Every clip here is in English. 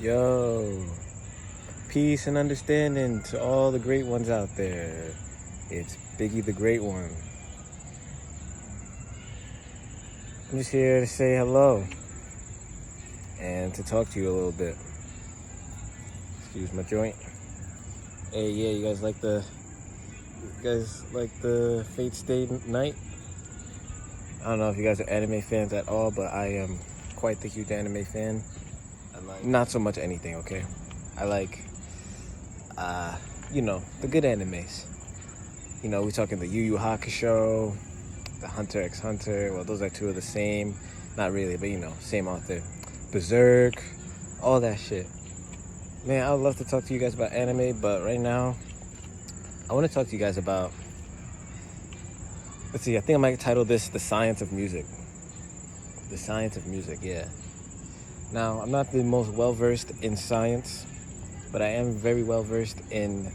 Yo, peace and understanding to all the great ones out there. It's Biggie the Great One. I'm just here to say hello and to talk to you a little bit. Excuse my joint. Hey, yeah, you guys like the Fate Stay Night? I don't know if you guys are anime fans at all, but I am quite the huge anime fan. Not so much anything, okay? I like, the good animes. We're talking the Yu Yu Hakusho, the Hunter x Hunter. Well, those are two of the same. Not really, but same author. Berserk, all that shit. Man, I would love to talk to you guys about anime, but right now, I want to talk to you guys about, I think I might title this The Science of Music. The Science of Music, yeah. Now, I'm not the most well-versed in science, but I am very well-versed in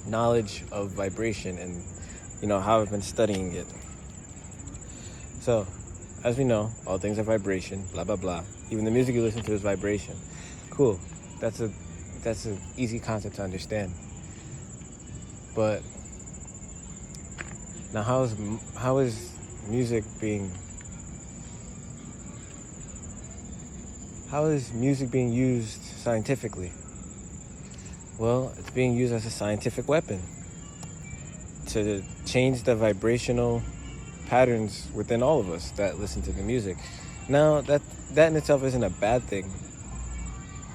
knowledge of vibration and, how I've been studying it. So, as we know, all things are vibration, blah, blah, blah. Even the music you listen to is vibration. Cool. That's an easy concept to understand. But now, how is music being used scientifically? Well, it's being used as a scientific weapon to change the vibrational patterns within all of us that listen to the music. Now, that in itself isn't a bad thing.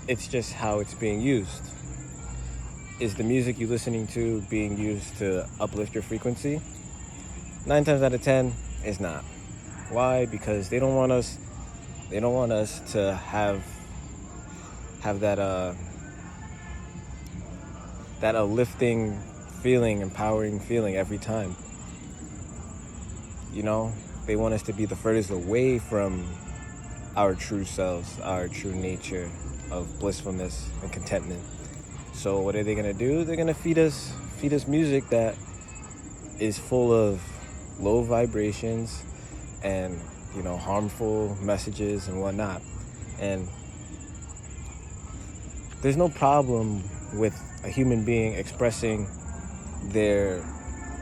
It's just how it's being used. Is the music you're listening to being used to uplift your frequency? 9 times out of 10, it's not. Why? Because they don't want us to have that uplifting feeling, empowering feeling every time. They want us to be the furthest away from our true selves, our true nature of blissfulness and contentment. So what are they gonna do? They're gonna feed us music that is full of low vibrations and harmful messages and whatnot. And there's no problem with a human being expressing their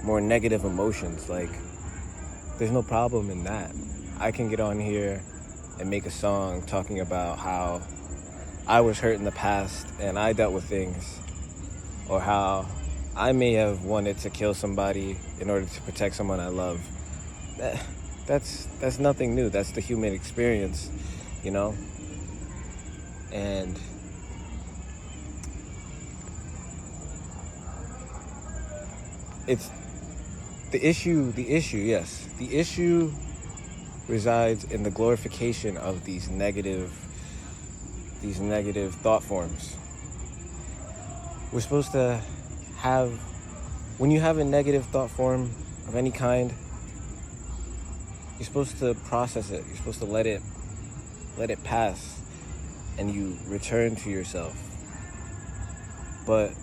more negative emotions. Like, there's no problem in that. I can get on here and make a song talking about how I was hurt in the past and I dealt with things, or how I may have wanted to kill somebody in order to protect someone I love. That's nothing new. That's the human experience, and it's the issue, yes. The issue resides in the glorification of these negative thought forms. We're supposed to have, when you have a negative thought form of any kind, you're supposed to process it. You're supposed to let it pass, and you return to yourself. But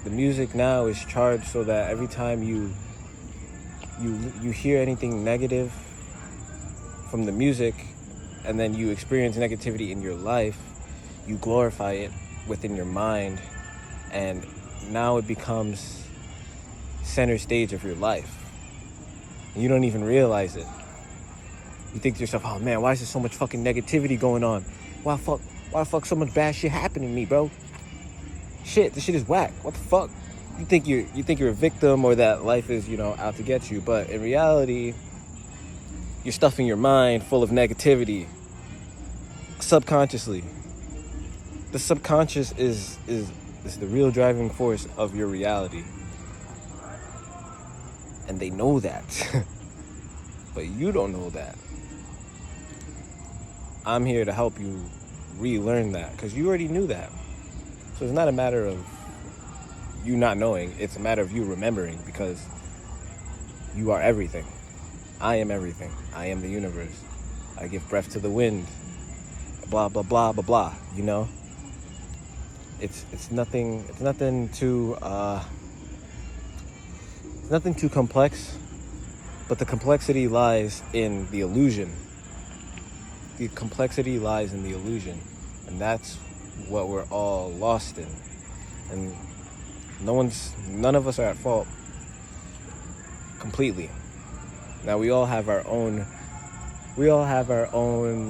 the music now is charged so that every time you hear anything negative from the music, and then you experience negativity in your life, you glorify it within your mind, and now it becomes center stage of your life. And you don't even realize it. You think to yourself, oh man, why is there so much fucking negativity going on? Why the fuck so much bad shit happening to me, bro? Shit, this shit is whack. What the fuck? You think you're a victim, or that life is, out to get you, but in reality, you're stuffing your mind full of negativity subconsciously. The subconscious is the real driving force of your reality. And they know that. But you don't know that. I'm here to help you relearn that, because you already knew that. So it's not a matter of you not knowing, it's a matter of you remembering, because you are everything. I am everything. I am the universe. I give breath to the wind. Blah, blah, blah, blah, blah, It's nothing too complex, but the complexity lies in the illusion. the complexity lies in the illusion, and that's what we're all lost in. And none of us are at fault completely. Now we all have our own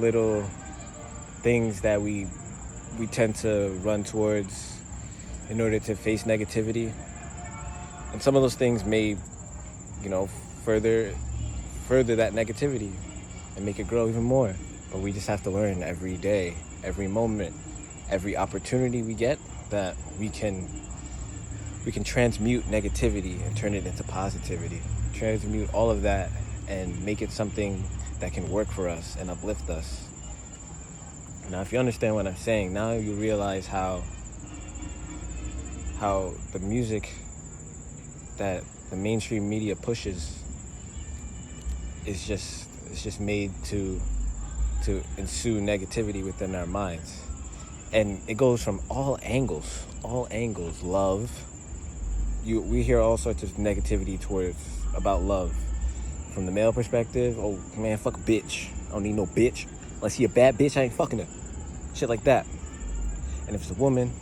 little things that we tend to run towards in order to face negativity. And some of those things may, further that negativity and make it grow even more. But we just have to learn every day, every moment, every opportunity we get, that we can transmute negativity and turn it into positivity. Transmute all of that and make it something that can work for us and uplift us. Now, if you understand what I'm saying, now you realize how the music that the mainstream media pushes is just made to ensue negativity within our minds. And it goes from all angles. Love. We hear all sorts of negativity about love. From the male perspective, oh man, fuck a bitch. I don't need no bitch. Unless he a bad bitch, I ain't fucking her. Shit like that. And if it's a woman,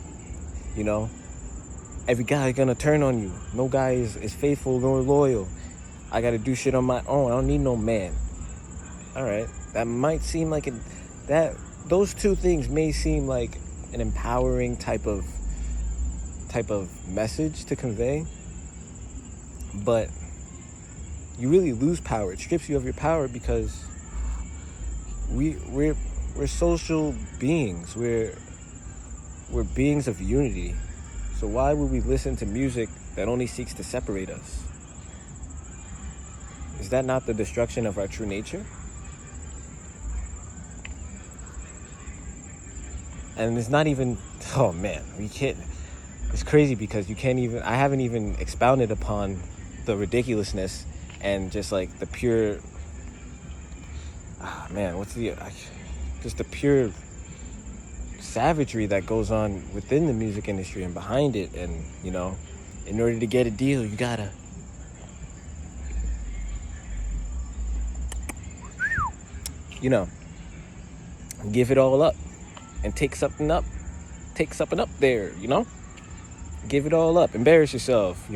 every guy gonna turn on you. No guy is faithful nor loyal. I gotta do shit on my own. I don't need no man. Alright. That might seem like those two things may seem like an empowering type of message to convey, but you really lose power. It strips you of your power, because we're social beings. We're beings of unity. So why would we listen to music that only seeks to separate us? Is that not the destruction of our true nature? And it's not even, oh man, we can't, it's crazy because I haven't even expounded upon the ridiculousness and just like the pure, just the pure savagery that goes on within the music industry and behind it. And, in order to get a deal, you gotta give it all up and take something up there, give it all up, embarrass yourself,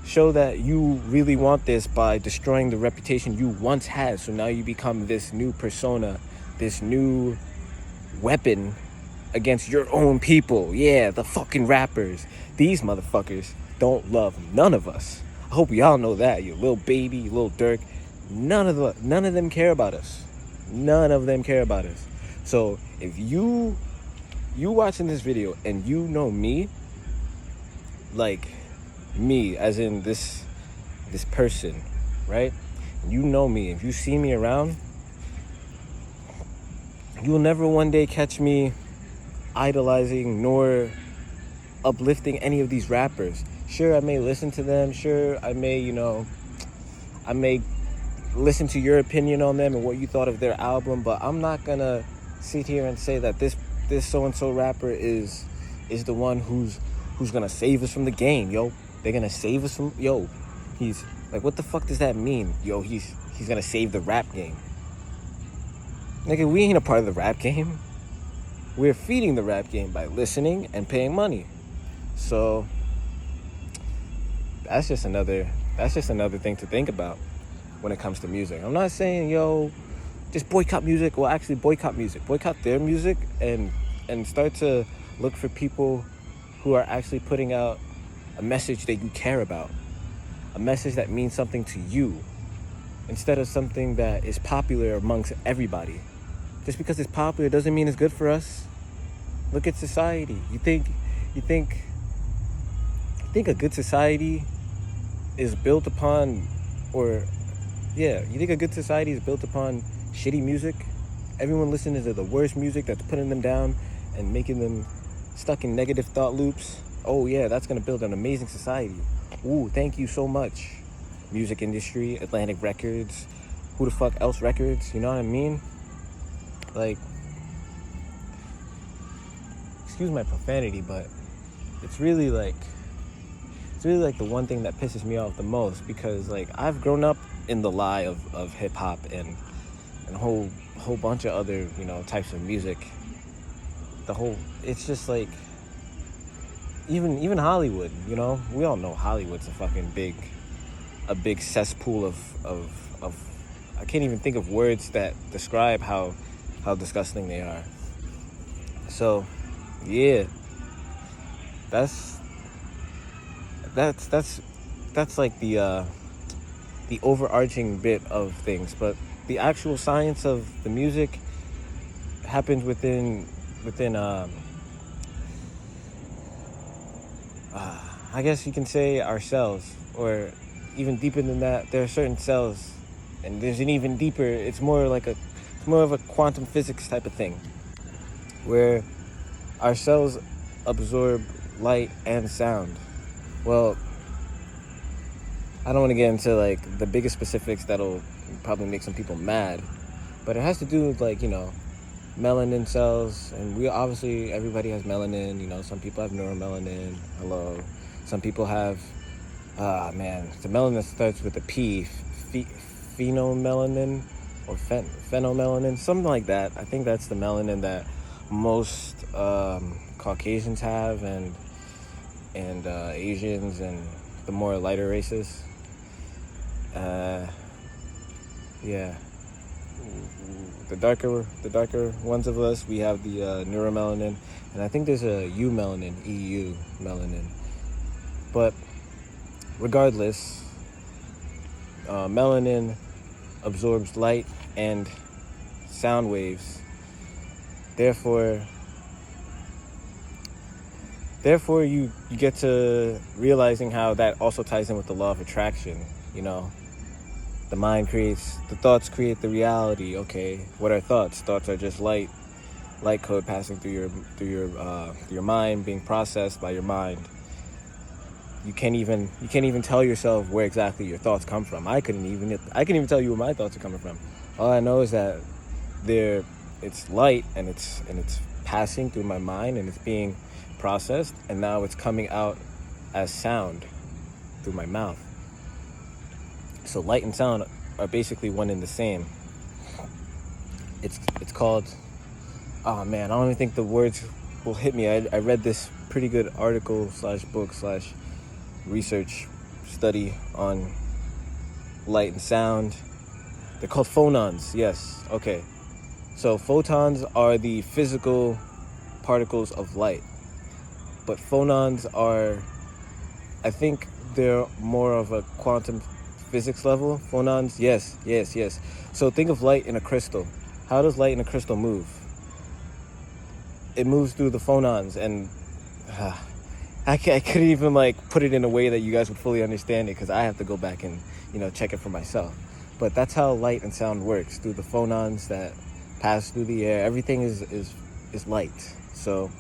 show that you really want this by destroying the reputation you once had. So now you become this new persona, this new weapon against your own people. Yeah, the fucking rappers. These motherfuckers don't love none of us. I hope we all know that. You Lil Baby, you Lil Durk, none of them care about us. None of them care about us. So if you watching this video and you know me, like me as in this person, right? You know me. If you see me around, you'll never one day catch me idolizing nor uplifting any of these rappers. Sure, I may listen to them. Sure, I may listen to your opinion on them and what you thought of their album, but I'm not gonna sit here and say that this so-and-so rapper is the one who's gonna save us from the game, yo. They're gonna save us from, he's like, what the fuck does that mean? Yo, he's gonna save the rap game. Nigga, we ain't a part of the rap game. We're feeding the rap game by listening and paying money. So that's just another thing to think about when it comes to music. I'm not saying, just boycott music. Well, actually boycott music. Boycott their music and start to look for people who are actually putting out a message that you care about. A message that means something to you, instead of something that is popular amongst everybody. Just because it's popular doesn't mean it's good for us. Look at society. You think a good society is built upon, you think a good society is built upon shitty music? Everyone listening to the worst music that's putting them down and making them stuck in negative thought loops? Oh yeah, that's gonna build an amazing society. Ooh, thank you so much. Music industry, Atlantic Records, who the fuck else records, you know what I mean? Like, excuse my profanity, but it's really like the one thing that pisses me off the most, because like I've grown up in the lie of hip hop and whole whole bunch of other, types of music. It's just like, even Hollywood, we all know Hollywood's a big cesspool of I can't even think of words that describe how disgusting they are. So, yeah, that's like the overarching bit of things, but the actual science of the music happens within I guess you can say our cells, or even deeper than that. There are certain cells, and there's an even deeper. It's more of a quantum physics type of thing, where our cells absorb light and sound. Well, I don't want to get into like the biggest specifics that'll probably make some people mad, but it has to do with melanin cells, and everybody has melanin. Some people have neuromelanin. Hello. Some people have the melanin starts with a P, phenomelanin or phenomelanin, something like that. I think that's the melanin that most Caucasians have, and Asians, and the more lighter races. Yeah. The darker ones of us, we have the neuromelanin, and I think there's a EU melanin. But regardless, melanin absorbs light and sound waves. Therefore you get to realizing how that also ties in with the law of attraction. The thoughts create the reality. Okay, what are thoughts? Thoughts are just light code passing through your mind, being processed by your mind. You can't even tell yourself where exactly your thoughts come from. I couldn't even tell you where my thoughts are coming from. All I know is that it's light, and it's passing through my mind, and it's being processed, and now it's coming out as sound through my mouth. So light and sound are basically one and the same. It's called, oh man, I don't even think the words will hit me. I read this pretty good article / book / research study on light and sound. They're called phonons. Yes. Okay. So photons are the physical particles of light, but phonons are, I think they're more of a quantum physics level. Phonons, yes. So think of light in a crystal. How does light in a crystal move? It moves through the phonons, and I couldn't even put it in a way that you guys would fully understand it, because I have to go back and check it for myself. But that's how light and sound works, through the phonons that pass through the air. Everything is light. So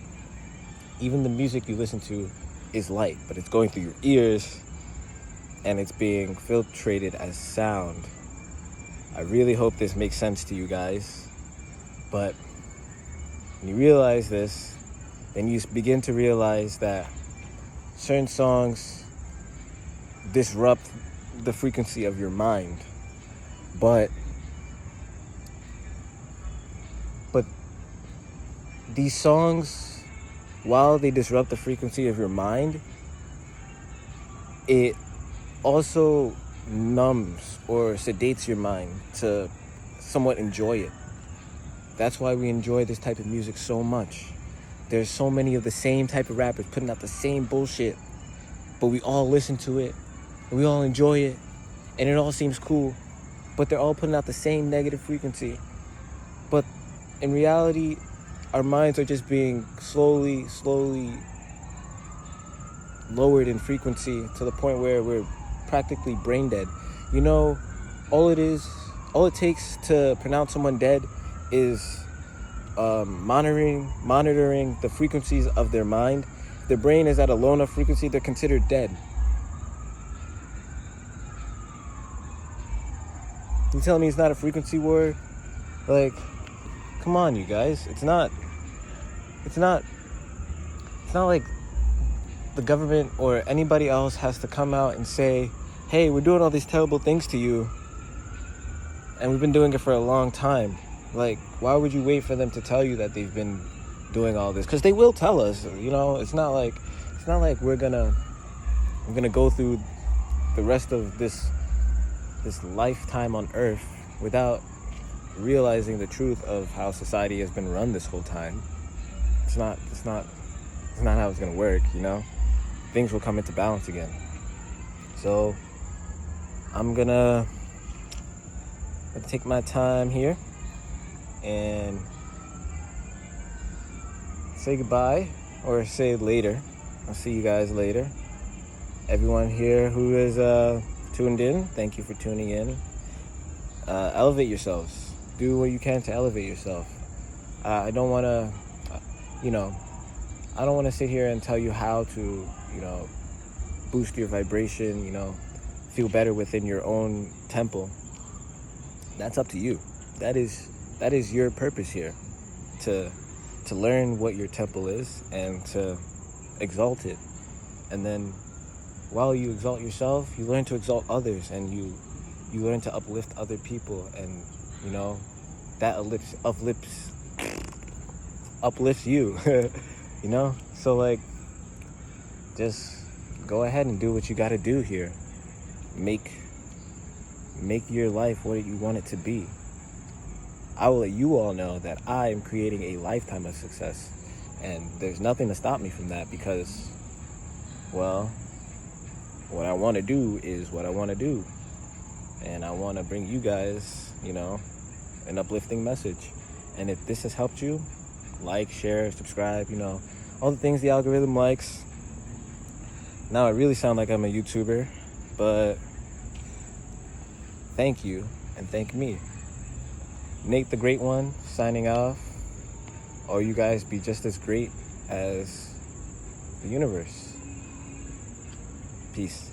even the music you listen to is light, but it's going through your ears, and it's being filtrated as sound. I really hope this makes sense to you guys. But when you realize this, then you begin to realize that certain songs disrupt the frequency of your mind. But these songs, while they disrupt the frequency of your mind, it also numbs or sedates your mind to somewhat enjoy it. That's why we enjoy this type of music so much. There's so many of the same type of rappers putting out the same bullshit, but we all listen to it, and we all enjoy it, and it all seems cool, but they're all putting out the same negative frequency. But in reality, our minds are just being slowly lowered in frequency to the point where we're practically brain dead. All it takes to pronounce someone dead is monitoring the frequencies of their mind. If their brain is at a low enough frequency, they're considered dead. You telling me it's not a frequency war? Come on, you guys. It's not like the government or anybody else has to come out and say, hey, we're doing all these terrible things to you, and we've been doing it for a long time. Like, why would you wait for them to tell you that they've been doing all this? Because they will tell us, you know. It's not like we're gonna go through the rest of this lifetime on Earth without realizing the truth of how society has been run this whole time. It's not how it's gonna work, you know. Things will come into balance again. So I'm gonna take my time here and say goodbye, or say later. I'll see you guys later. Everyone here who is tuned in, thank you for tuning in. Elevate yourselves. Do what you can to elevate yourself. I don't want to, I don't want to sit here and tell you how to, boost your vibration, feel better within your own temple. That's up to you. That is your purpose here, to learn what your temple is and to exalt it. And then while you exalt yourself, you learn to exalt others, and you learn to uplift other people, and that uplifts you. So like, just go ahead and do what you got to do here. Make your life what you want it to be. I will let you all know that I am creating a lifetime of success, and there's nothing to stop me from that, because, well, what I want to do is what I want to do, and I want to bring you guys, an uplifting message. And if this has helped you, like, share, subscribe, all the things the algorithm likes. Now I really sound like I'm a YouTuber, but thank you and thank me. Nate the Great One signing off. Or you guys be just as great as the universe. Peace.